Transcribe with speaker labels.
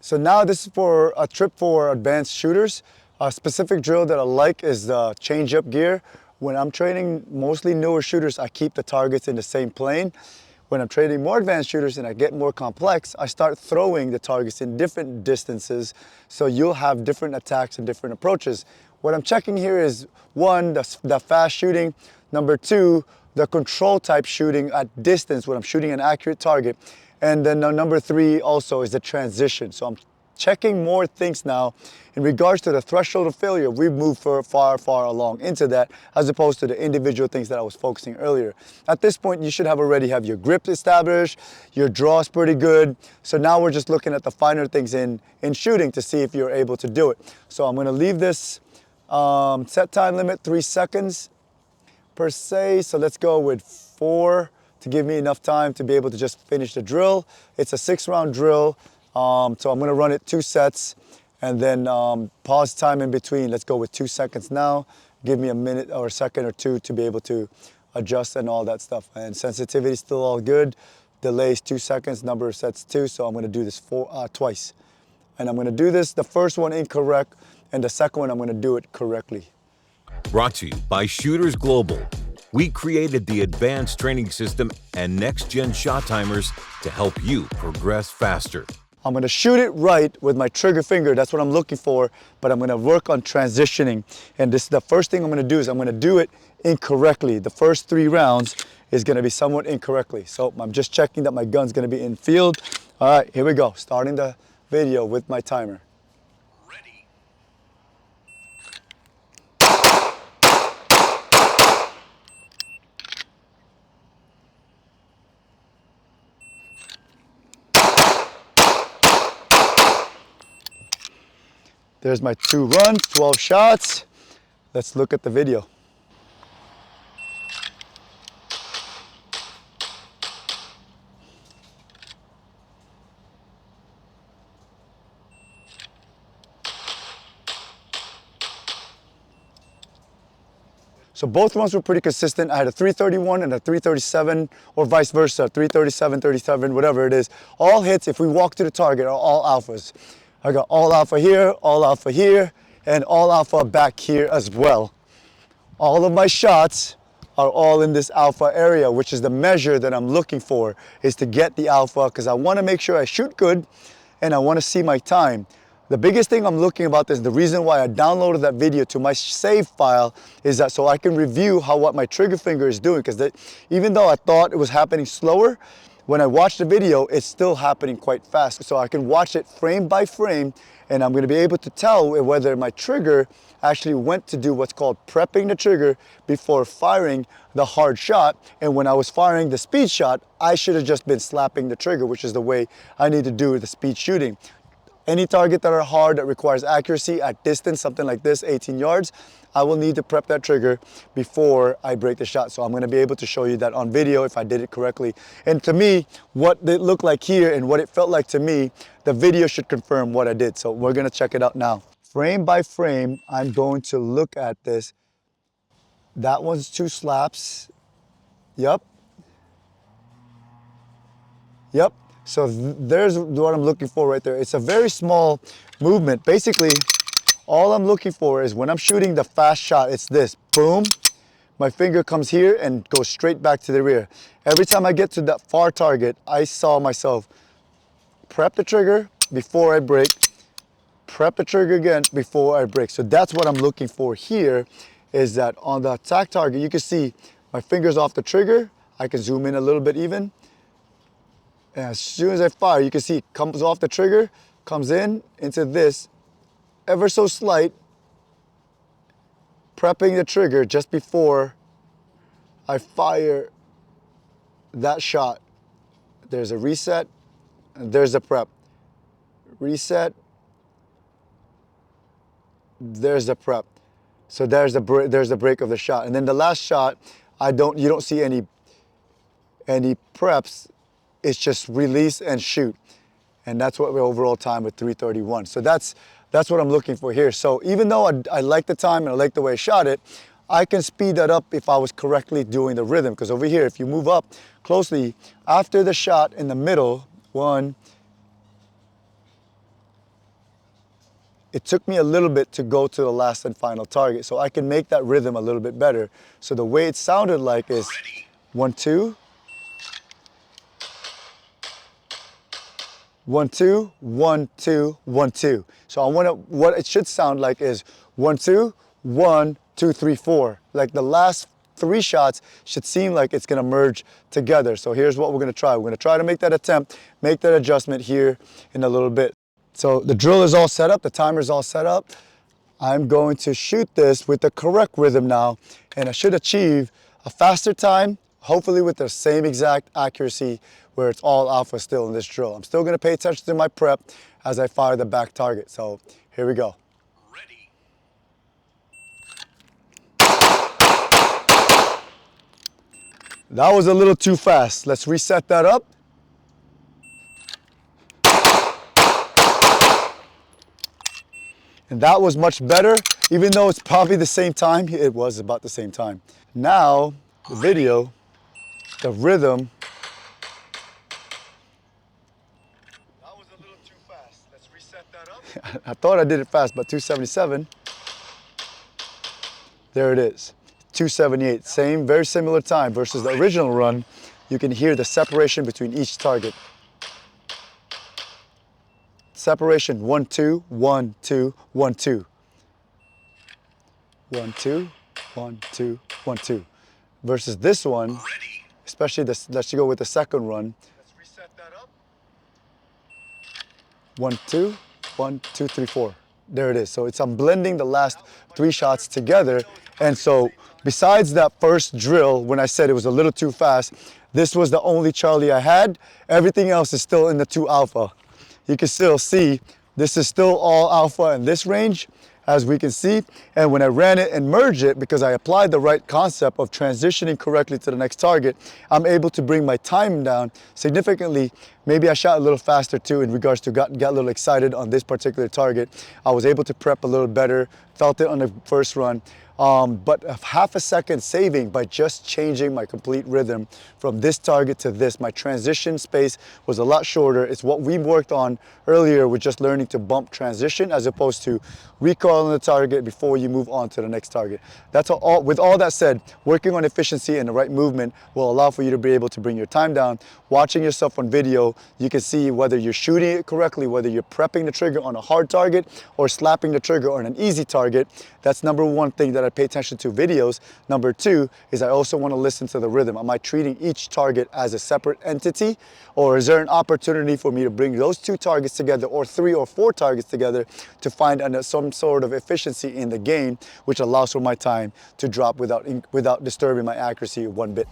Speaker 1: So now this is for a trip for advanced shooters. A specific drill that I like is the change-up gear. When I'm training mostly newer shooters, I keep the targets in the same plane. When I'm training more advanced shooters and I get more complex, I start throwing the targets in different distances, so you'll have different attacks and different approaches. What I'm checking here is one, the fast shooting, number two, the control type shooting at distance when I'm shooting an accurate target, and then number three also is the transition. So I'm checking more things now in regards to the threshold of failure. We've moved far along into that, as opposed to the individual things that I was focusing earlier. At this point, you should already have your grip established, your draw is pretty good. So now we're just looking at the finer things in shooting to see if you're able to do it. So I'm gonna leave this set time limit 3 seconds per se. So let's go with 4 to give me enough time to be able to just finish the drill. It's a 6-round drill. So I'm gonna run it 2 sets and then pause time in between. Let's go with 2 seconds now. Give me a minute or a second or two to be able to adjust and all that stuff. And sensitivity is still all good. Delays 2 seconds, number of sets 2. So I'm gonna do this twice. And I'm gonna do this, the first one incorrect, and the second one I'm gonna do it correctly.
Speaker 2: Brought to you by Shooters Global. We created the advanced training system and next-gen shot timers to help you progress faster.
Speaker 1: I'm gonna shoot it right with my trigger finger. That's what I'm looking for, but I'm gonna work on transitioning. And this is the first thing I'm gonna do is I'm gonna do it incorrectly. The first 3 rounds is gonna be somewhat incorrectly. So I'm just checking that my gun's gonna be in field. All right, here we go. Starting the video with my timer. There's my 2 runs, 12 shots. Let's look at the video. So both runs were pretty consistent. I had a 331 and a 337, or vice versa, 337, 37, whatever it is. All hits, if we walk to the target, are all alphas. I got all alpha here, and all alpha back here as well. All of my shots are all in this alpha area, which is the measure that I'm looking for, is to get the alpha, because I want to make sure I shoot good and I want to see my time. The biggest thing I'm looking about this, the reason why I downloaded that video to my save file, is that so I can review what my trigger finger is doing, because even though I thought it was happening slower, when I watch the video, it's still happening quite fast. So I can watch it frame by frame, and I'm gonna be able to tell whether my trigger actually went to do what's called prepping the trigger before firing the hard shot. And when I was firing the speed shot, I should have just been slapping the trigger, which is the way I need to do the speed shooting. Any target that are hard, that requires accuracy at distance, something like this, 18 yards, I will need to prep that trigger before I break the shot. So I'm gonna be able to show you that on video if I did it correctly. And to me, what it looked like here and what it felt like to me, the video should confirm what I did. So we're gonna check it out now. Frame by frame, I'm going to look at this. That one's 2 slaps. Yep. Yep. So there's what I'm looking for right there. It's a very small movement. Basically, all I'm looking for is when I'm shooting the fast shot, it's this, boom. My finger comes here and goes straight back to the rear. Every time I get to that far target, I saw myself prep the trigger before I break, prep the trigger again before I break. So that's what I'm looking for here, is that on the attack target, you can see my finger's off the trigger. I can zoom in a little bit even. And as soon as I fire, you can see it comes off the trigger, comes in into this, ever so slight, prepping the trigger just before I fire that shot. There's a reset, and there's a prep. Reset, there's the prep. So there's the break of the shot. And then the last shot, you don't see any preps. It's just release and shoot. And that's what my overall time with 331. So that's what I'm looking for here. So even though I like the time and I like the way I shot it, I can speed that up if I was correctly doing the rhythm. Because over here, if you move up closely, after the shot in the middle, 1, it took me a little bit to go to the last and final target. So I can make that rhythm a little bit better. So the way it sounded like is 1, 2, 1, 2, 1, 2, 1, 2. So what it should sound like is 1, 2, 1, 2, 3, 4. Like the last 3 shots should seem like it's gonna merge together. So here's what we're gonna try. We're gonna try to make that attempt, make that adjustment here in a little bit. So the drill is all set up, the timer is all set up. I'm going to shoot this with the correct rhythm now, and I should achieve a faster time, hopefully with the same exact accuracy where it's all alpha still in this drill. I'm still gonna pay attention to my prep as I fire the back target. So here we go.
Speaker 2: Ready.
Speaker 1: That was a little too fast. Let's reset that up. And that was much better, even though it's probably the same time. It was about the same time. Now, the video, the rhythm. That was a little too fast. Let's reset that up. I thought I did it fast, but 277. There it is, 278. Same, very similar time versus the original run. You can hear the separation between each target. Separation 1, 2, 1, 2, 1, 2. 1, 2, 1, 2, 1, 2. Versus this one, especially this, let's go with the second run. Let's reset that up. 1, 2, 1, 2, 3, 4. There it is. So I'm blending the last 3 shots together. And so besides that first drill, when I said it was a little too fast, this was the only Charlie I had. Everything else is still in the 2 alpha. You can still see this is still all alpha in this range, as we can see. And when I ran it and merged it, because I applied the right concept of transitioning correctly to the next target, I'm able to bring my time down significantly. Maybe I shot a little faster too in regards to got a little excited on this particular target. I was able to prep a little better, felt it on the first run. But a half a second saving by just changing my complete rhythm from this target to this. My transition space was a lot shorter. It's what we worked on earlier with just learning to bump transition as opposed to recoiling the target before you move on to the next target. That's all. With all that said, working on efficiency and the right movement will allow for you to be able to bring your time down. Watching yourself on video, you can see whether you're shooting it correctly, whether you're prepping the trigger on a hard target or slapping the trigger on an easy target. That's number one thing that I pay attention to videos. Number two is I also want to listen to the rhythm. Am I treating each target as a separate entity, or is there an opportunity for me to bring those 2 targets together or 3 or 4 targets together to find some sort of efficiency in the game, which allows for my time to drop without disturbing my accuracy one bit.